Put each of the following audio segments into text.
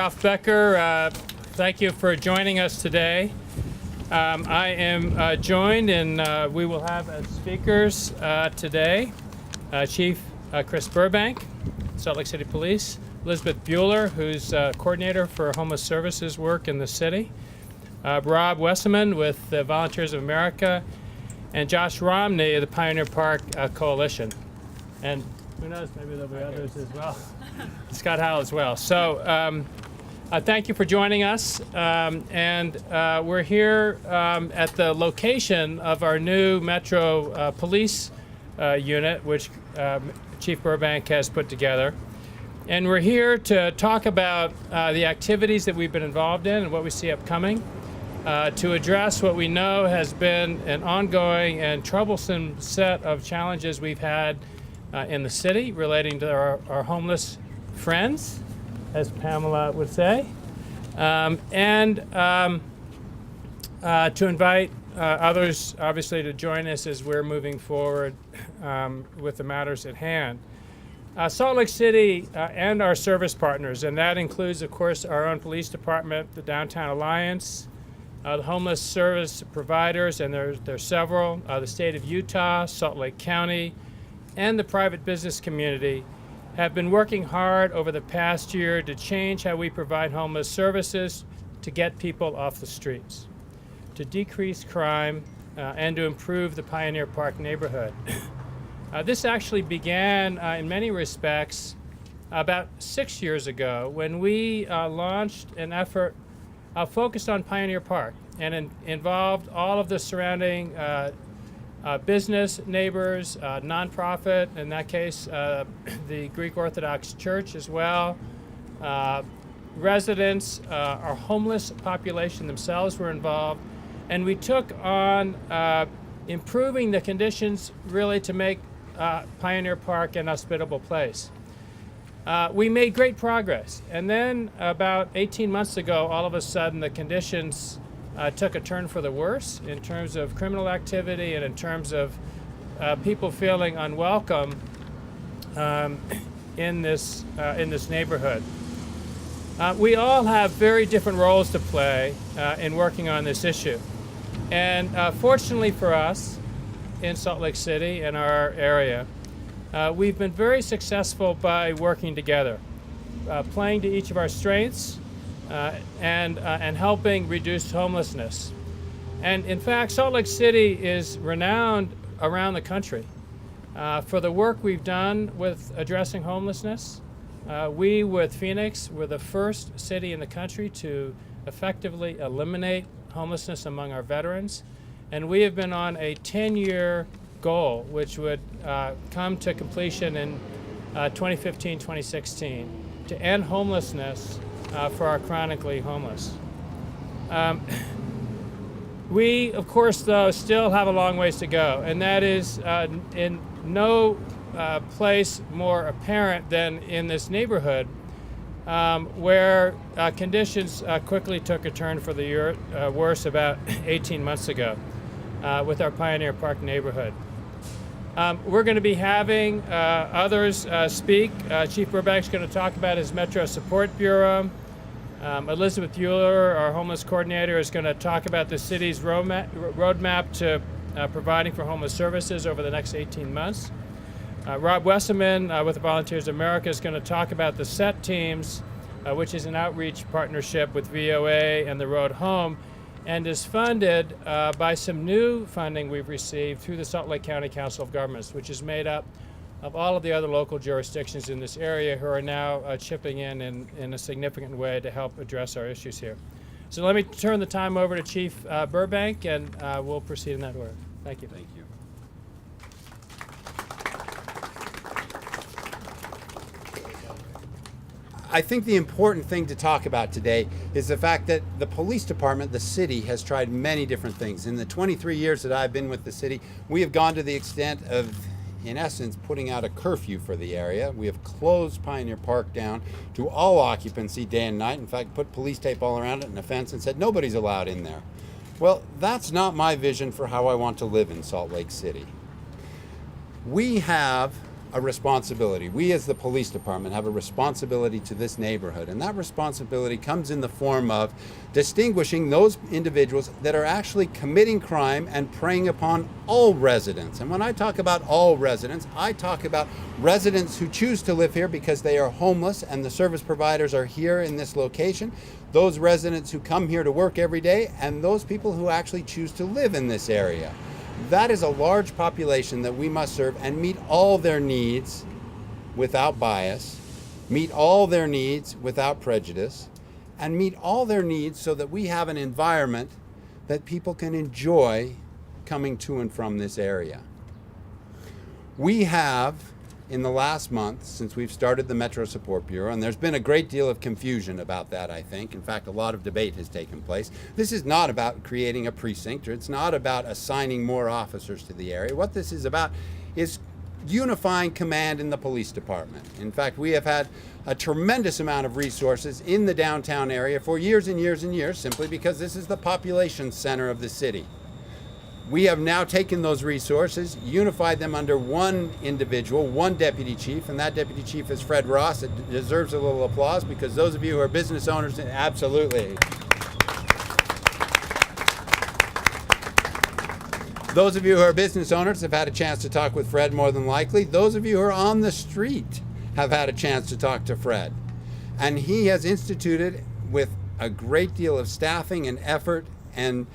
Ralph Becker. Thank you for joining us today. I am joined, and we will have as speakers today Chief Chris Burbank, Salt Lake City Police, Elizabeth Bueller, who's coordinator for homeless services work in the city, Rob Wesselman with the Volunteers of America, and Josh Romney of the Pioneer Park Coalition. And who knows, maybe there'll be others as well. Scott Howell as well. So thank you for joining us. We're here at the location of our new Metro Police unit, which Chief Burbank has put together. And we're here to talk about the activities that we've been involved in and what we see upcoming, to address what we know has been an ongoing and troublesome set of challenges we've had in the city relating to our homeless friends, as Pamela would say, and to invite others, obviously, to join us as we're moving forward with the matters at hand. Salt Lake City and our service partners, and that includes, of course, our own police department, the Downtown Alliance, the homeless service providers, and there's several, the state of Utah, Salt Lake County, and the private business community have been working hard over the past year to change how we provide homeless services to get people off the streets, to decrease crime, and to improve the Pioneer Park neighborhood. This actually began, in many respects, about 6 years ago when we launched an effort focused on Pioneer Park and involved all of the surrounding business neighbors, nonprofit, in that case, the Greek Orthodox Church as well, residents, our homeless population themselves were involved, and we took on improving the conditions really to make Pioneer Park an hospitable place. We made great progress, and then about 18 months ago, all of a sudden, the conditions took a turn for the worse in terms of criminal activity and in terms of people feeling unwelcome in this neighborhood. We all have very different roles to play in working on this issue, and fortunately for us in Salt Lake City and our area, we've been very successful by working together, playing to each of our strengths, and helping reduce homelessness. And in fact, Salt Lake City is renowned around the country for the work we've done with addressing homelessness. We, with Phoenix, were the first city in the country to effectively eliminate homelessness among our veterans. And we have been on a 10-year goal, which would come to completion in 2015-2016, to end homelessness for our chronically homeless. We, of course, though, still have a long ways to go, and that is in no place more apparent than in this neighborhood, where conditions quickly took a turn for the worse about 18 months ago with our Pioneer Park neighborhood. We're going to be having others speak. Chief Burbank's going to talk about his Metro Support Bureau. Elizabeth Bueller, our homeless coordinator, is going to talk about the city's roadmap to providing for homeless services over the next 18 months. Rob Wesselman with the Volunteers of America is going to talk about the SET teams, which is an outreach partnership with VOA and the Road Home, and is funded by some new funding we've received through the Salt Lake County Council of Governments, which is made up of all of the other local jurisdictions in this area who are now chipping in a significant way to help address our issues here. So let me turn the time over to Chief Burbank, and we'll proceed in that order. Thank you. Thank you. I think the important thing to talk about today is the fact that the police department, the city, has tried many different things. In the 23 years that I've been with the city, we have gone to the extent of, in essence, putting out a curfew for the area. We have closed Pioneer Park down to all occupancy day and night. In fact, put police tape all around it and a fence and said nobody's allowed in there. Well, that's not my vision for how I want to live in Salt Lake City. We have a responsibility. We as the police department have a responsibility to this neighborhood, and that responsibility comes in the form of distinguishing those individuals that are actually committing crime and preying upon all residents. And when I talk about all residents, I talk about residents who choose to live here because they are homeless and the service providers are here in this location, those residents who come here to work every day, and those people who actually choose to live in this area. That is a large population that we must serve and meet all their needs without bias, meet all their needs without prejudice, and meet all their needs so that we have an environment that people can enjoy coming to and from this area. We have, in the last month, since we've started the Metro Support Bureau, and there's been a great deal of confusion about that, I think. In fact, a lot of debate has taken place. This is not about creating a precinct, or it's not about assigning more officers to the area. What this is about is unifying command in the police department. In fact, we have had a tremendous amount of resources in the downtown area for years and years and years, simply because this is the population center of the city. We have now taken those resources, unified them under one individual, one deputy chief, and that deputy chief is Fred Ross. It deserves a little applause because those of you who are business owners, absolutely. Those of you who are business owners have had a chance to talk with Fred more than likely. Those of you who are on the street have had a chance to talk to Fred. And he has instituted, with a great deal of staffing and effort and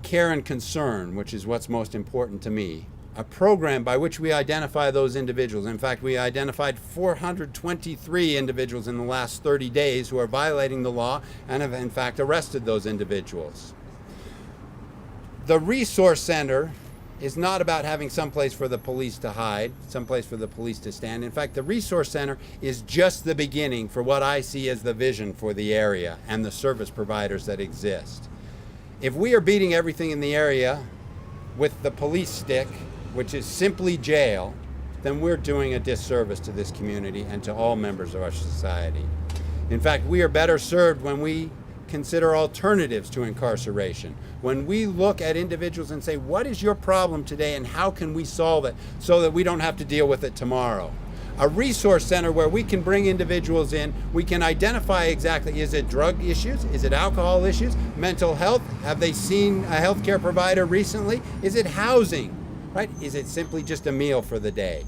care and concern, which is what's most important to me, a program by which we identify those individuals. In fact, we identified 423 individuals in the last 30 days who are violating the law and have in fact arrested those individuals. The resource center is not about having someplace for the police to hide, someplace for the police to stand. In fact, the resource center is just the beginning for what I see as the vision for the area and the service providers that exist. If we are beating everything in the area with the police stick, which is simply jail, then we're doing a disservice to this community and to all members of our society. In fact, we are better served when we consider alternatives to incarceration. When we look at individuals and say, what is your problem today and how can we solve it so that we don't have to deal with it tomorrow? A resource center where we can bring individuals in, we can identify exactly, is it drug issues? Is it alcohol issues? Mental health? Have they seen a healthcare provider recently? Is it housing, right? Is it simply just a meal for the day?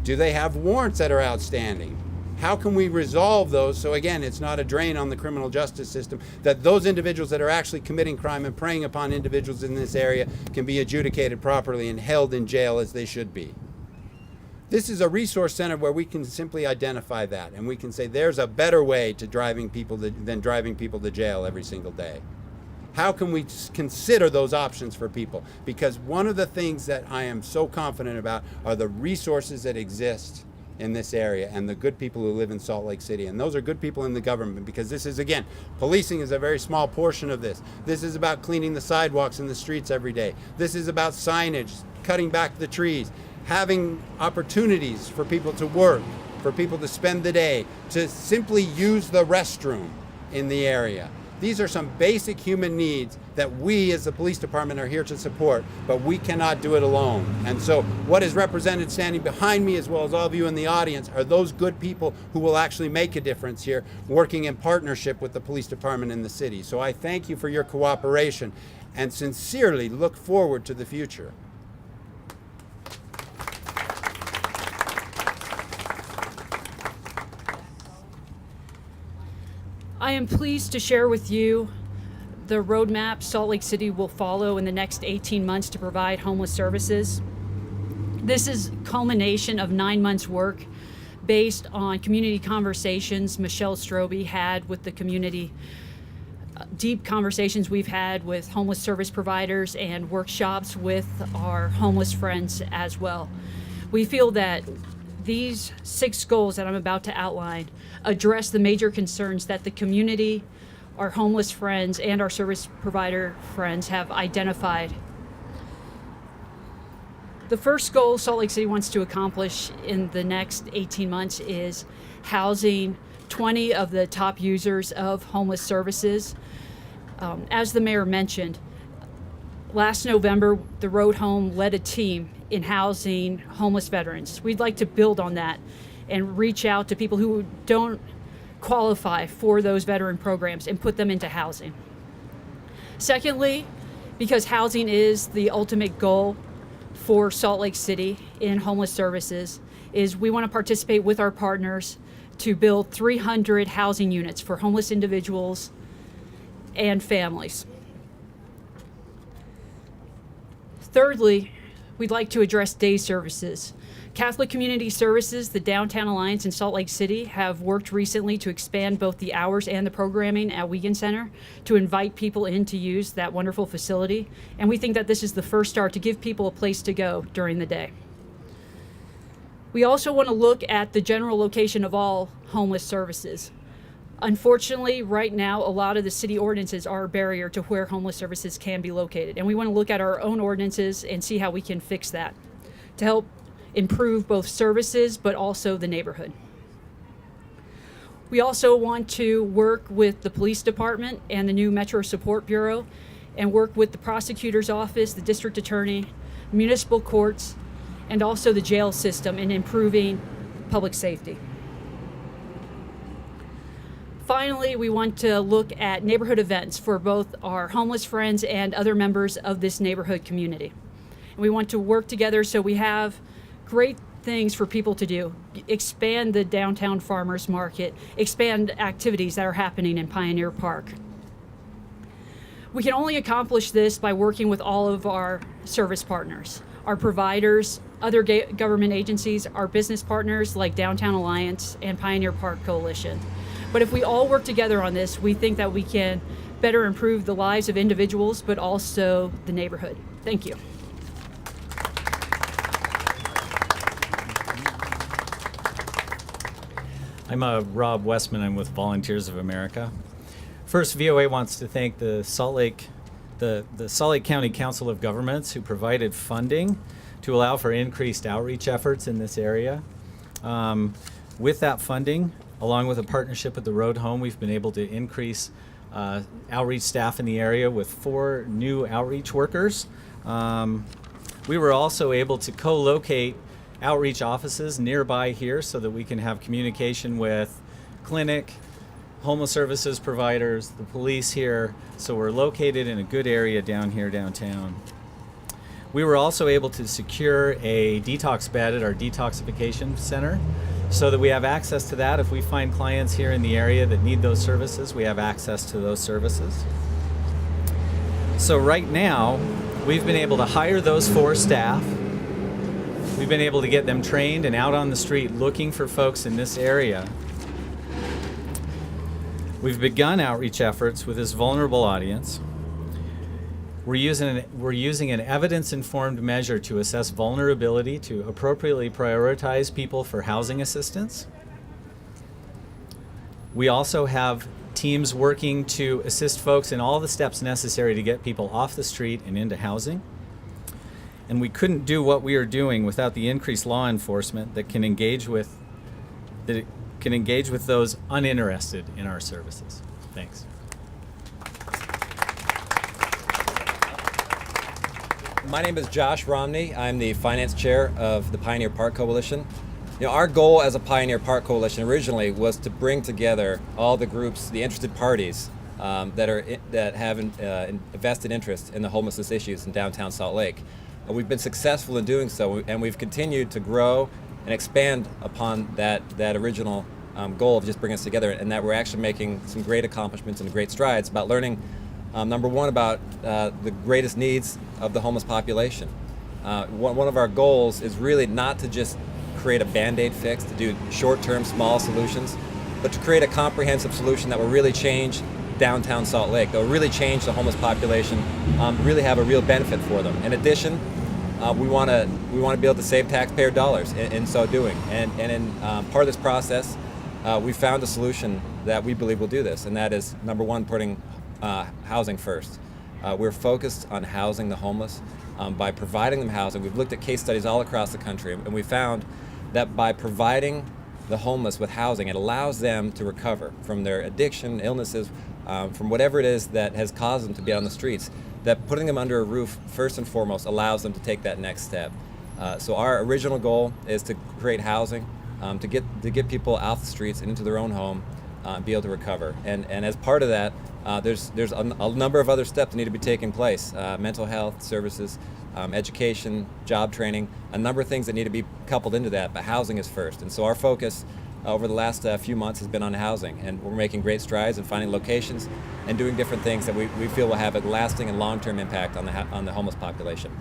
Do they have warrants that are outstanding? How can we resolve those so, again, it's not a drain on the criminal justice system, that those individuals that are actually committing crime and preying upon individuals in this area can be adjudicated properly and held in jail as they should be? This is a resource center where we can simply identify that and we can say there's a better way to driving people than driving people to jail every single day. How can we consider those options for people? Because one of the things that I am so confident about are the resources that exist in this area and the good people who live in Salt Lake City. And those are good people in the government, because this is, again, policing is a very small portion of this. This is about cleaning the sidewalks in the streets every day. This is about signage, cutting back the trees, having opportunities for people to work, for people to spend the day, to simply use the restroom in the area. These are some basic human needs that we as the police department are here to support, but we cannot do it alone. And so what is represented standing behind me, as well as all of you in the audience, are those good people who will actually make a difference here, working in partnership with the police department in the city. So I thank you for your cooperation and sincerely look forward to the future. I am pleased to share with you the roadmap Salt Lake City will follow in the next 18 months to provide homeless services. This is a culmination of 9 months' work based on community conversations Michelle Strobe had with the community, deep conversations we've had with homeless service providers, and workshops with our homeless friends as well. We feel that these 6 goals that I'm about to outline address the major concerns that the community, our homeless friends, and our service provider friends have identified. The first goal Salt Lake City wants to accomplish in the next 18 months is housing 20 of the top users of homeless services. As the mayor mentioned, Last November, the Road Home led a team in housing homeless veterans. We'd like to build on that and reach out to people who don't qualify for those veteran programs and put them into housing. Secondly, because housing is the ultimate goal for Salt Lake City in homeless services, is we want to participate with our partners to build 300 housing units for homeless individuals and families. Thirdly, we'd like to address day services. Catholic Community Services, the Downtown Alliance in Salt Lake City, have worked recently to expand both the hours and the programming at Wiegand Center to invite people in to use that wonderful facility. And we think that this is the first start to give people a place to go during the day. We also want to look at the general location of all homeless services. Unfortunately, right now, a lot of the city ordinances are a barrier to where homeless services can be located. And we want to look at our own ordinances and see how we can fix that to help improve both services, but also the neighborhood. We also want to work with the police department and the new Metro Support Bureau and work with the prosecutor's office, the district attorney, municipal courts, and also the jail system in improving public safety. Finally, we want to look at neighborhood events for both our homeless friends and other members of this neighborhood community. And we want to work together so we have great things for people to do. Expand the downtown farmers market, expand activities that are happening in Pioneer Park. We can only accomplish this by working with all of our service partners, our providers, other government agencies, our business partners like Downtown Alliance and Pioneer Park Coalition. But if we all work together on this, we think that we can better improve the lives of individuals, but also the neighborhood. Thank you. I'm Rob Westman. I'm with Volunteers of America. First, VOA wants to thank the Salt Lake County Council of Governments who provided funding to allow for increased outreach efforts in this area. With that funding, along with a partnership with the Road Home, we've been able to increase outreach staff in the area with 4 new outreach workers. We were also able to co-locate outreach offices nearby here so that we can have communication with clinic, homeless services providers, the police here. So we're located in a good area down here downtown. We were also able to secure a detox bed at our detoxification center so that we have access to that. If we find clients here in the area that need those services, we have access to those services. So right now, we've been able to hire those 4 staff. We've been able to get them trained and out on the street looking for folks in this area. We've begun outreach efforts with this vulnerable audience. We're using an evidence-informed measure to assess vulnerability to appropriately prioritize people for housing assistance. We also have teams working to assist folks in all the steps necessary to get people off the street and into housing. And we couldn't do what we are doing without the increased law enforcement that can engage with those uninterested in our services. Thanks. My name is Josh Romney. I'm the finance chair of the Pioneer Park Coalition. You know, our goal as a Pioneer Park Coalition originally was to bring together all the groups, the interested parties that have a vested interest in the homelessness issues in downtown Salt Lake. We've been successful in doing so, and we've continued to grow and expand upon that original goal of just bringing us together, and that we're actually making some great accomplishments and great strides about learning, number one, about the greatest needs of the homeless population. One of our goals is really not to just create a Band-Aid fix, to do short-term, small solutions, but to create a comprehensive solution that will really change downtown Salt Lake, that will really change the homeless population, really have a real benefit for them. In addition, we want to be able to save taxpayer dollars in so doing. And in part of this process, we found a solution that we believe will do this, and that is, number one, putting housing first. We're focused on housing the homeless by providing them housing. We've looked at case studies all across the country, and we found that by providing the homeless with housing, it allows them to recover from their addiction, illnesses, from whatever it is that has caused them to be on the streets. that putting them under a roof first and foremost allows them to take that next step. So our original goal is to create housing, to get people off the streets and into their own home, and be able to recover. And as part of that, there's a number of other steps that need to be taking place: mental health services, education, job training, a number of things that need to be coupled into that. But housing is first, and so our focus over the last few months has been on housing, and we're making great strides in finding locations and doing different things that we feel will have a lasting and long-term impact on the homeless population.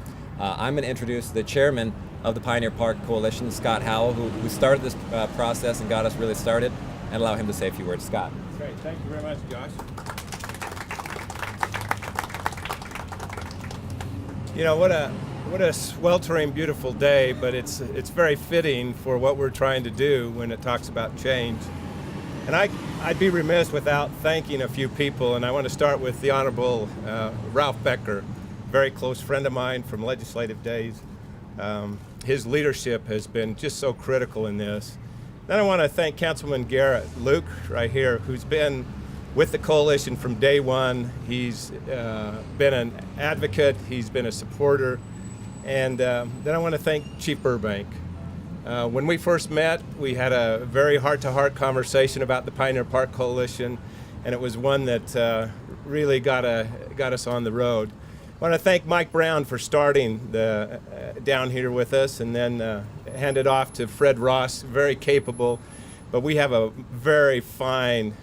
I'm going to introduce the chairman of the Pioneer Park Coalition, Scott Howell, who started this process and got us really started, and allow him to say a few words. Scott. Great, thank you very much, Josh. You know, what a sweltering, beautiful day, but it's very fitting for what we're trying to do when it talks about change. And I'd be remiss without thanking a few people, and I want to start with the Honorable Ralph Becker, very close friend of mine from legislative days. His leadership has been just so critical in this. Then I want to thank Councilman Garrett, Luke, right here, who's been with the coalition from day one. He's been an advocate, he's been a supporter, and then I want to thank Chief Burbank. When we first met, we had a very heart-to-heart conversation about the Pioneer Park Coalition, and it was one that really got us on the road. I want to thank Mike Brown for starting down here with us, and then hand it off to Fred Ross, very capable. But we have a very fine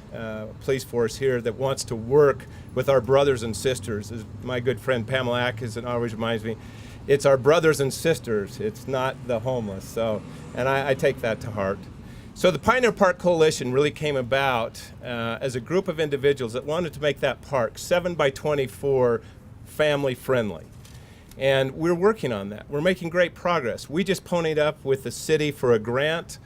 police force here that wants to work with our brothers and sisters. As my good friend Pamela Atkinson always reminds me, it's our brothers and sisters, it's not the homeless. So, and I take that to heart. So the Pioneer Park Coalition really came about as a group of individuals that wanted to make that park 7 by 24 family friendly. And we're working on that. We're making great progress. We just ponied up with the city for a grant.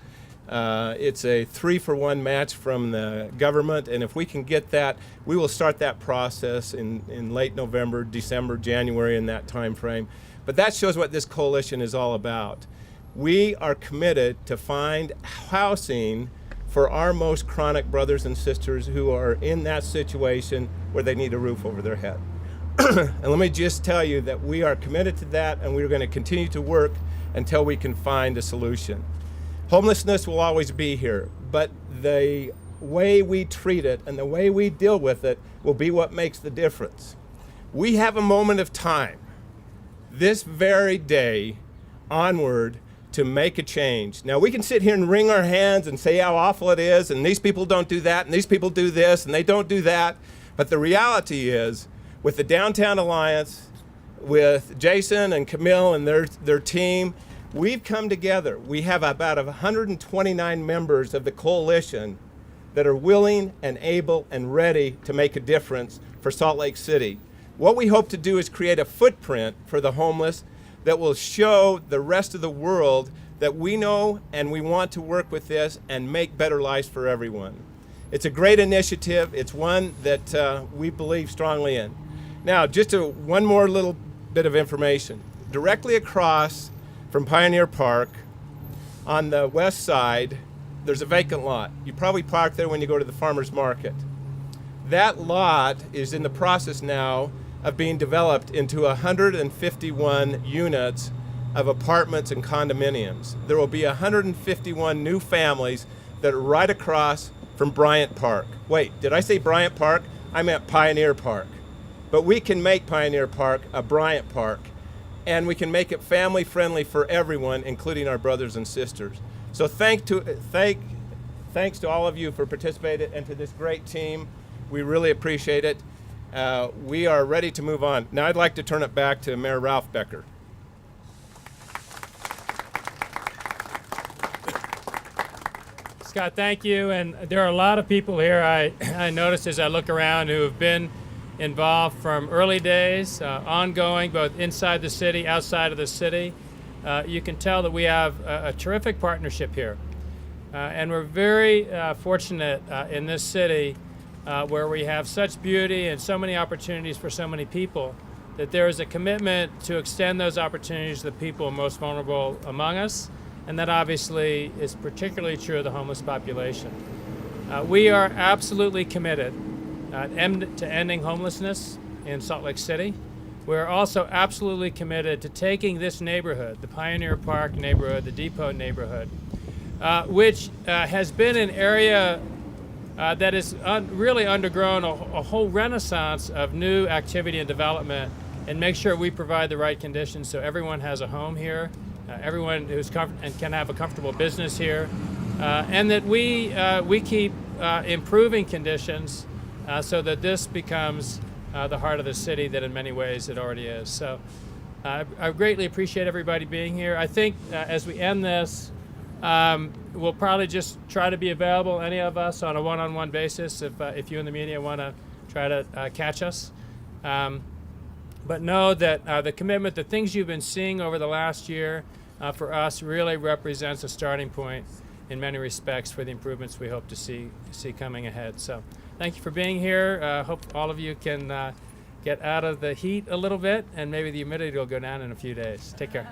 It's a 3-for-1 match from the government, and if we can get that, we will start that process in late November, December, January, in that time frame. But that shows what this coalition is all about. We are committed to find housing for our most chronic brothers and sisters who are in that situation where they need a roof over their head. And let me just tell you that we are committed to that, and we're going to continue to work until we can find a solution. Homelessness will always be here, but the way we treat it and the way we deal with it will be what makes the difference. We have a moment of time, this very day onward, to make a change. Now, we can sit here and wring our hands and say how awful it is, and these people don't do that, and these people do this, and they don't do that. But the reality is, with the Downtown Alliance, with Jason and Camille and their team, we've come together. We have about 129 members of the coalition that are willing and able and ready to make a difference for Salt Lake City. What we hope to do is create a footprint for the homeless that will show the rest of the world that we know and we want to work with this and make better lives for everyone. It's a great initiative. It's one that we believe strongly in. Now, just one more little bit of information. Directly across from Pioneer Park, on the west side, there's a vacant lot. You probably park there when you go to the farmer's market. That lot is in the process now of being developed into 151 units of apartments and condominiums. There will be 151 new families that are right across from Bryant Park. Wait, did I say Bryant Park? I meant Pioneer Park. But we can make Pioneer Park a Bryant Park, and we can make it family friendly for everyone, including our brothers and sisters. So thanks to all of you for participating, and to this great team. We really appreciate it. We are ready to move on. Now I'd like to turn it back to Mayor Ralph Becker. Scott, thank you. And there are a lot of people here I noticed as I look around who have been involved from early days, ongoing, both inside the city, outside of the city. You can tell that we have a terrific partnership here. And we're very fortunate in this city where we have such beauty and so many opportunities for so many people, that there is a commitment to extend those opportunities to the people most vulnerable among us. And that obviously is particularly true of the homeless population. We are absolutely committed to ending homelessness in Salt Lake City. we're also absolutely committed to taking this neighborhood, the Pioneer Park neighborhood, the Depot neighborhood, which has been an area that has really undergone a whole renaissance of new activity and development, and make sure we provide the right conditions so everyone has a home here, everyone who's and can have a comfortable business here, and that we keep improving conditions so that this becomes the heart of the city that in many ways it already is. So I greatly appreciate everybody being here. I think as we end this, we'll probably just try to be available, any of us, on a one-on-one basis if you in the media want to try to catch us. But know that the commitment, the things you've been seeing over the last year for us really represents a starting point in many respects for the improvements we hope to see coming ahead. So thank you for being here. Hope all of you can get out of the heat a little bit, and maybe the humidity will go down in a few days. Take care.